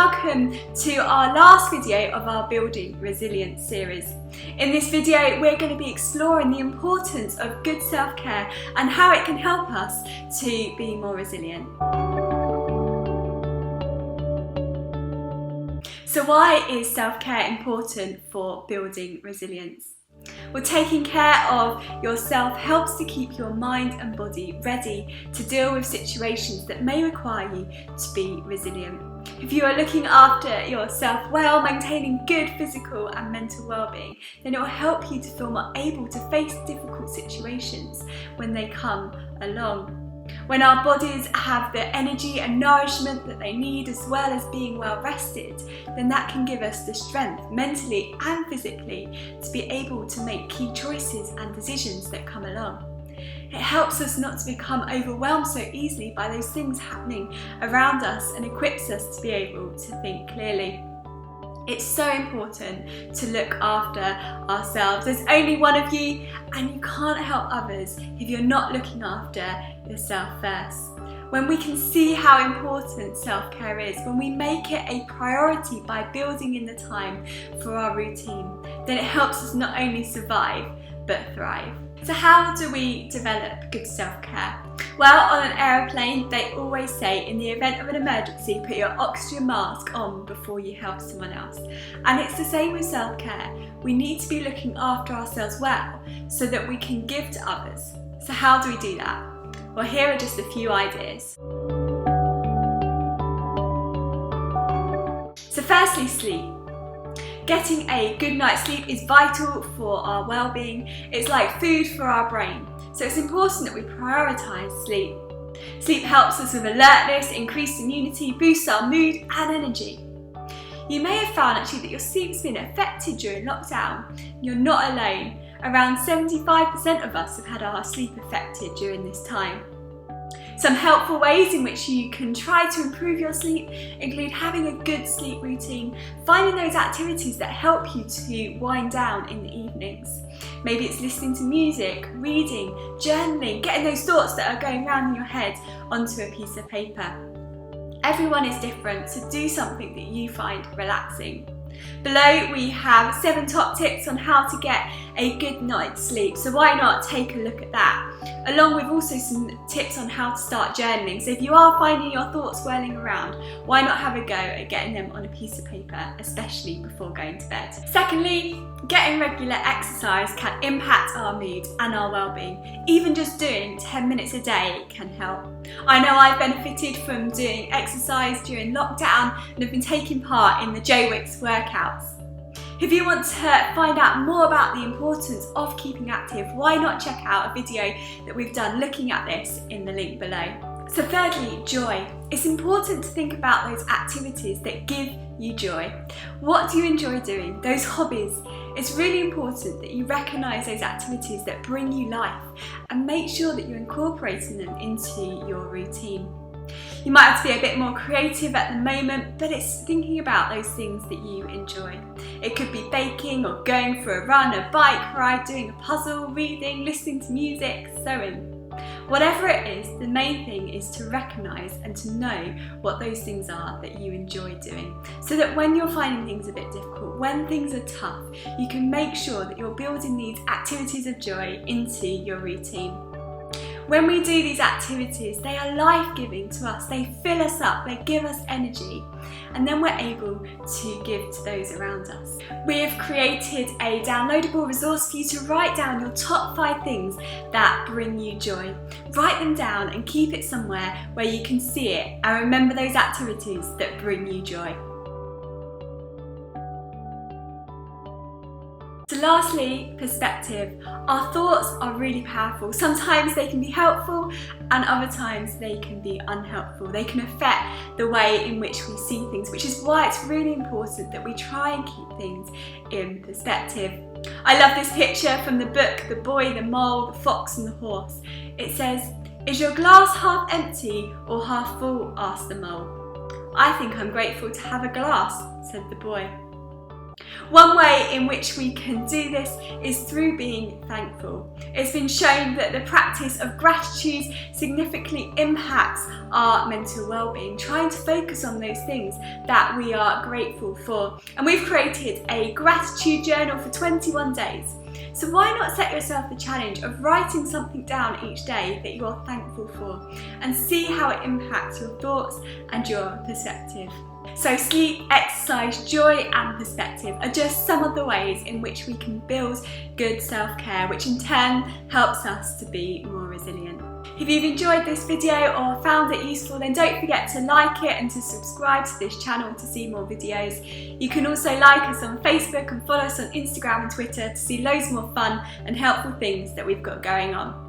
welcome to our last video of our Building Resilience series. In this video we're going to be exploring the importance of good self-care and how it can help us to be more resilient. So why is self-care important for building resilience? Well, taking care of yourself helps to keep your mind and body ready to deal with situations that may require you to be resilient. If you are looking after yourself well, maintaining good physical and mental well-being, then it will help you to feel more able to face difficult situations when they come along. When our bodies have the energy and nourishment that they need, as well as being well rested, then that can give us the strength mentally and physically to be able to make key choices and decisions that come along. It helps us not to become overwhelmed so easily by those things happening around us and equips us to be able to think clearly. It's so important to look after ourselves. There's only one of you and you can't help others if you're not looking after yourself first. When we can see how important self-care is, when we make it a priority by building in the time for our routine, then it helps us not only survive but thrive. So how do we develop good self-care? Well, on an aeroplane, they always say in the event of an emergency, put your oxygen mask on before you help someone else. And it's the same with self-care. We need to be looking after ourselves well so that we can give to others. So how do we do that? Well, here are just a few ideas. So firstly, sleep. Getting a good night's sleep is vital for our well-being. It's like food for our brain. So it's important that we prioritise sleep. Sleep helps us with alertness, increased immunity, boosts our mood and energy. You may have found actually that your sleep's been affected during lockdown. You're not alone. Around 75% of us have had our sleep affected during this time. Some helpful ways in which you can try to improve your sleep include having a good sleep routine, finding those activities that help you to wind down in the evenings. Maybe it's listening to music, reading, journaling, getting those thoughts that are going around in your head onto a piece of paper. Everyone is different, so do something that you find relaxing. Below we have 7 top tips on how to get a good night's sleep, so why not take a look at that? Along with also some tips on how to start journaling. So if you are finding your thoughts whirling around, why not have a go at getting them on a piece of paper, especially before going to bed. Secondly, getting regular exercise can impact our mood and our well-being. Even just doing 10 minutes a day can help. I know I've benefited from doing exercise during lockdown and have been taking part in the J-Wix workouts. If you want to find out more about the importance of keeping active, why not check out a video that we've done looking at this in the link below. So thirdly, joy. It's important to think about those activities that give you joy. What do you enjoy doing? Those hobbies. It's really important that you recognise those activities that bring you life and make sure that you're incorporating them into your routine. You might have to be a bit more creative at the moment, but it's thinking about those things that you enjoy. It could be baking or going for a run, a bike ride, doing a puzzle, reading, listening to music, sewing. Whatever it is, the main thing is to recognise and to know what those things are that you enjoy doing, so that when you're finding things a bit difficult, when things are tough, you can make sure that you're building these activities of joy into your routine. When we do these activities, they are life-giving to us, they fill us up, they give us energy, and then we're able to give to those around us. We have created a downloadable resource for you to write down your top 5 things that bring you joy. Write them down and keep it somewhere where you can see it and remember those activities that bring you joy. So lastly, perspective. Our thoughts are really powerful. Sometimes they can be helpful and other times they can be unhelpful. They can affect the way in which we see things, which is why it's really important that we try and keep things in perspective. I love this picture from the book, The Boy, the Mole, the Fox and the Horse. It says, "Is your glass half empty or half full?" asked the mole. "I think I'm grateful to have a glass," said the boy. One way in which we can do this is through being thankful. It's been shown that the practice of gratitude significantly impacts our mental well-being, trying to focus on those things that we are grateful for. And we've created a gratitude journal for 21 days. So why not set yourself the challenge of writing something down each day that you are thankful for and see how it impacts your thoughts and your perspective. So sleep, exercise, joy and perspective are just some of the ways in which we can build good self-care, which in turn helps us to be more resilient. If you've enjoyed this video or found it useful, then don't forget to like it and to subscribe to this channel to see more videos. You can also like us on Facebook and follow us on Instagram and Twitter to see loads more fun and helpful things that we've got going on.